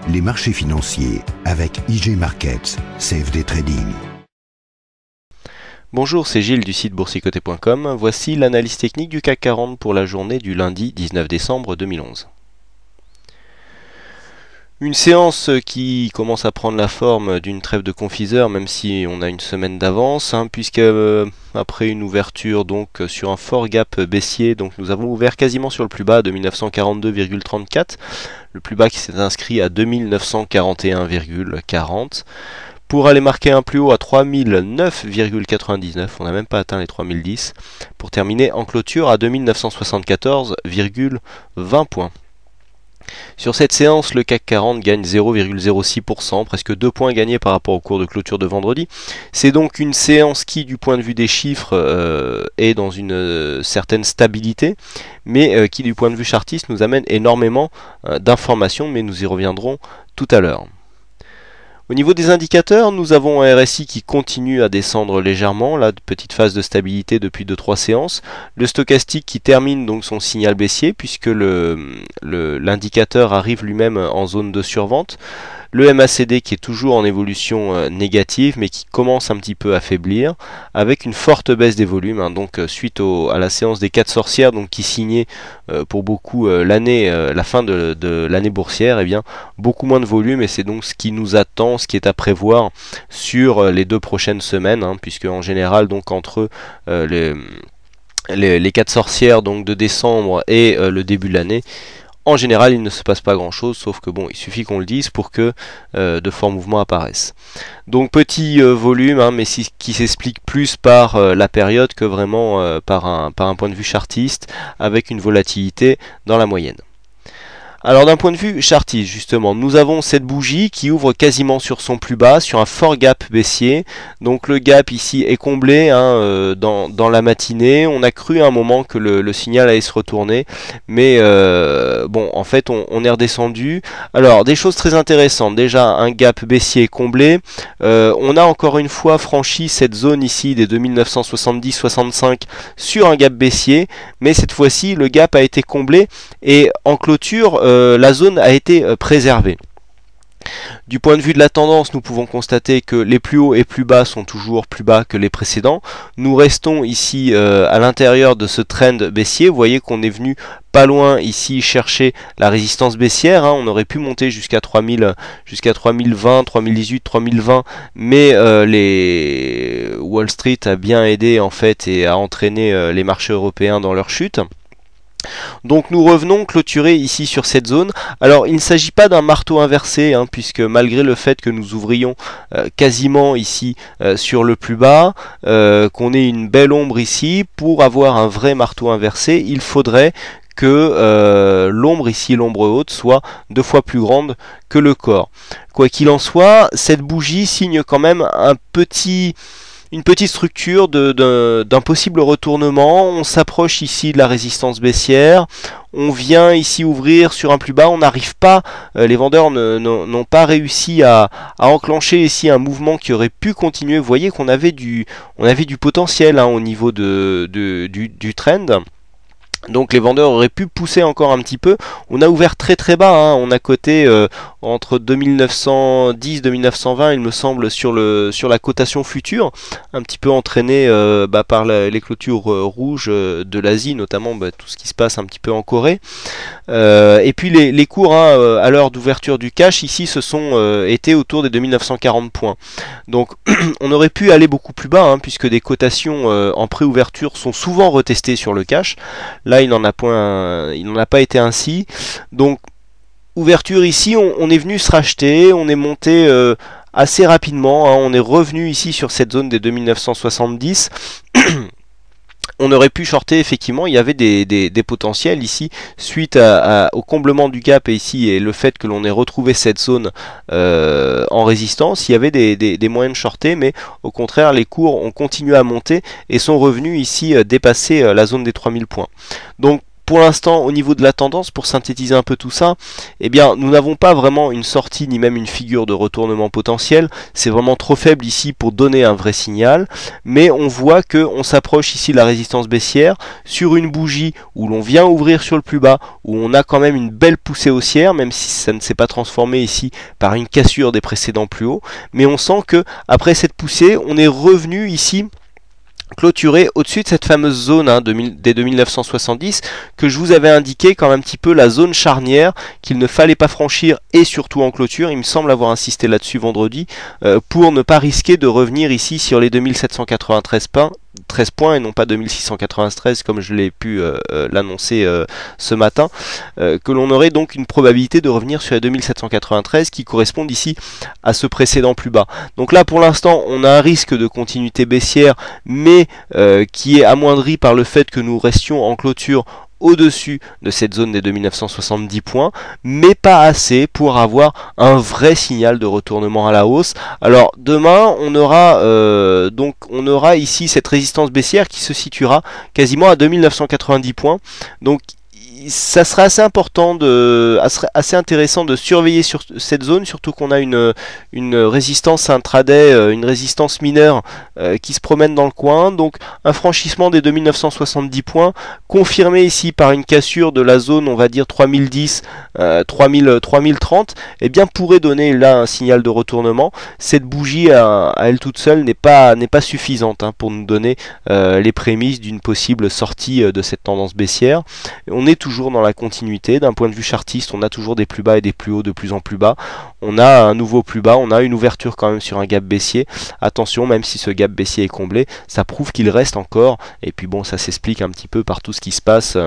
les marchés financiers avec IG Markets, CFD Trading. Bonjour, c'est Gilles du site boursicoté.com. Voici l'analyse technique du CAC 40 pour la journée du lundi 19 décembre 2011. Une séance qui commence à prendre la forme d'une trêve de confiseur, même si on a une semaine d'avance, puisque après une ouverture donc sur un fort gap baissier, donc nous avons ouvert quasiment sur le plus bas de 1942,34, le plus bas qui s'est inscrit à 2941,40. Pour aller marquer un plus haut à 3009,99, on n'a même pas atteint les 3010, pour terminer en clôture à 2974,20 points. Sur cette séance, le CAC 40 gagne 0,06%, presque 2 points gagnés par rapport au cours de clôture de vendredi. C'est donc une séance qui, du point de vue des chiffres, est dans une certaine stabilité, mais qui, du point de vue chartiste, nous amène énormément d'informations, mais nous y reviendrons tout à l'heure. Au niveau des indicateurs, nous avons un RSI qui continue à descendre légèrement, là, petite phase de stabilité depuis 2-3 séances. Le stochastique qui termine donc son signal baissier puisque l'indicateur arrive lui-même en zone de survente. Le MACD qui est toujours en évolution négative mais qui commence un petit peu à faiblir avec une forte baisse des volumes, donc suite à la séance des 4 sorcières donc qui signait pour beaucoup la fin de l'année boursière, et bien beaucoup moins de volume, et c'est donc ce qui nous attend, ce qui est à prévoir sur les 2 prochaines semaines, puisque en général donc entre les 4 sorcières donc de décembre et le début de l'année, en général, il ne se passe pas grand-chose, sauf que bon, il suffit qu'on le dise pour que de forts mouvements apparaissent. Donc petit volume, mais qui s'explique plus par la période que vraiment par un point de vue chartiste, avec une volatilité dans la moyenne. Alors d'un point de vue chartiste, justement, nous avons cette bougie qui ouvre quasiment sur son plus bas, sur un fort gap baissier. Donc le gap ici est comblé dans la matinée. On a cru à un moment que le signal allait se retourner, mais bon, en fait on est redescendu. Alors des choses très intéressantes, déjà un gap baissier comblé. On a encore une fois franchi cette zone ici des 2970-65 sur un gap baissier, mais cette fois-ci le gap a été comblé et en clôture la zone a été préservée. Du point de vue de la tendance, nous pouvons constater que les plus hauts et plus bas sont toujours plus bas que les précédents. Nous restons ici à l'intérieur de ce trend baissier. Vous voyez qu'on est venu pas loin ici chercher la résistance baissière. On aurait pu monter jusqu'à 3020, 3018, 3020, mais les Wall Street a bien aidé en fait et a entraîné les marchés européens dans leur chute. Donc nous revenons clôturer ici sur cette zone. Alors il ne s'agit pas d'un marteau inversé, puisque malgré le fait que nous ouvrions quasiment ici sur le plus bas, qu'on ait une belle ombre ici, pour avoir un vrai marteau inversé, il faudrait que l'ombre ici, l'ombre haute, soit 2 fois plus grande que le corps. Quoi qu'il en soit, cette bougie signe quand même une petite structure d'un possible retournement. On s'approche ici de la résistance baissière, on vient ici ouvrir sur un plus bas, on n'arrive pas, les vendeurs n'ont pas réussi à enclencher ici un mouvement qui aurait pu continuer. Vous voyez qu'on avait du potentiel au niveau du trend. Donc les vendeurs auraient pu pousser encore un petit peu. On a ouvert très très bas, on a coté entre 2910 2920 il me semble sur la cotation future, un petit peu entraîné par les clôtures rouges de l'Asie, notamment tout ce qui se passe un petit peu en Corée. Et puis les cours à l'heure d'ouverture du cash ici se sont été autour des 2940 points. Donc on aurait pu aller beaucoup plus bas, puisque des cotations en pré-ouverture sont souvent retestées sur le cash. Là il n'en a pas été ainsi. Donc ouverture ici, on est venu se racheter, on est monté assez rapidement, on est revenu ici sur cette zone des 2970. On aurait pu shorter, effectivement, il y avait des potentiels ici, suite au comblement du gap et le fait que l'on ait retrouvé cette zone en résistance, il y avait des moyens de shorter, mais au contraire, les cours ont continué à monter et sont revenus ici dépasser la zone des 3000 points. Donc, pour l'instant, au niveau de la tendance, pour synthétiser un peu tout ça, eh bien, nous n'avons pas vraiment une sortie ni même une figure de retournement potentiel. C'est vraiment trop faible ici pour donner un vrai signal. Mais on voit qu'on s'approche ici de la résistance baissière sur une bougie où l'on vient ouvrir sur le plus bas, où on a quand même une belle poussée haussière, même si ça ne s'est pas transformé ici par une cassure des précédents plus hauts. Mais on sent que après cette poussée, on est revenu ici clôturé au-dessus de cette fameuse zone des 2970 que je vous avais indiqué comme un petit peu la zone charnière qu'il ne fallait pas franchir, et surtout en clôture. Il me semble avoir insisté là-dessus vendredi pour ne pas risquer de revenir ici sur les 2793 points et non pas 2693 comme je l'ai pu l'annoncer ce matin, que l'on aurait donc une probabilité de revenir sur les 2793 qui correspondent ici à ce précédent plus bas. Donc là pour l'instant on a un risque de continuité baissière, mais qui est amoindri par le fait que nous restions en clôture au-dessus de cette zone des 2970 points, mais pas assez pour avoir un vrai signal de retournement à la hausse. Alors demain, on aura ici cette résistance baissière qui se situera quasiment à 2990 points. Donc ça sera assez assez intéressant de surveiller sur cette zone, surtout qu'on a une résistance intraday, une résistance mineure qui se promène dans le coin. Donc un franchissement des 2970 points, confirmé ici par une cassure de la zone, on va dire 3010, 3030, eh bien pourrait donner là un signal de retournement. Cette bougie à elle toute seule n'est pas suffisante pour nous donner les prémices d'une possible sortie de cette tendance baissière. On est toujours dans la continuité. D'un point de vue chartiste, on a toujours des plus bas et des plus hauts de plus en plus bas. On a un nouveau plus bas, on a une ouverture quand même sur un gap baissier. Attention, même si ce gap baissier est comblé, ça prouve qu'il reste encore. Et puis bon, ça s'explique un petit peu par tout ce qui se passe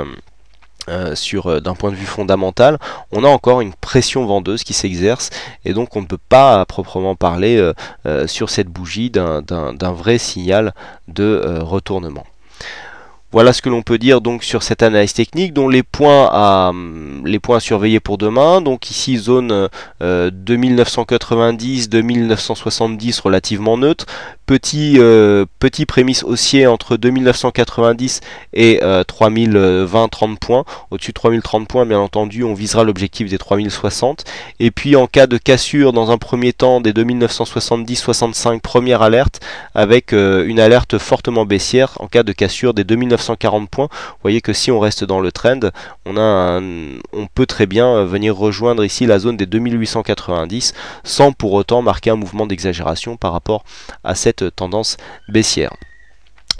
d'un point de vue fondamental. On a encore une pression vendeuse qui s'exerce, et donc on ne peut pas à proprement parler sur cette bougie d'un vrai signal de retournement. Voilà ce que l'on peut dire donc sur cette analyse technique, dont les points à surveiller pour demain. Donc ici zone 2990, 2970 relativement neutre. Petit prémisse haussier entre 2990 et 3020-30 points. Au-dessus de 3030 points, bien entendu, on visera l'objectif des 3060. Et puis en cas de cassure dans un premier temps des 2970-65, première alerte, avec une alerte fortement baissière en cas de cassure des 2940 points. Vous voyez que si on reste dans le trend, on peut très bien venir rejoindre ici la zone des 2890 sans pour autant marquer un mouvement d'exagération par rapport à cette tendance baissière.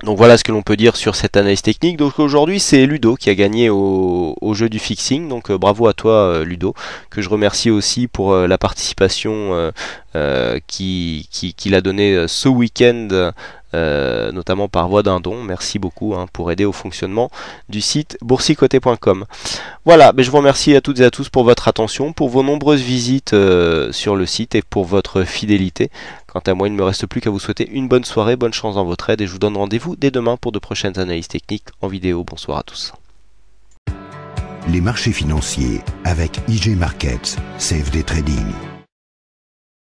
Donc voilà ce que l'on peut dire sur cette analyse technique. Donc aujourd'hui c'est Ludo qui a gagné au jeu du fixing, donc bravo à toi Ludo, que je remercie aussi pour la participation qu'il a donnée ce week-end, notamment par voie d'un don. Merci beaucoup pour aider au fonctionnement du site boursicoté.com. Voilà, je vous remercie à toutes et à tous pour votre attention, pour vos nombreuses visites sur le site et pour votre fidélité. Quant à moi, il ne me reste plus qu'à vous souhaiter une bonne soirée, bonne chance dans votre aide, et je vous donne rendez-vous dès demain pour de prochaines analyses techniques en vidéo. Bonsoir à tous. Les marchés financiers avec IG Markets, CFD Trading.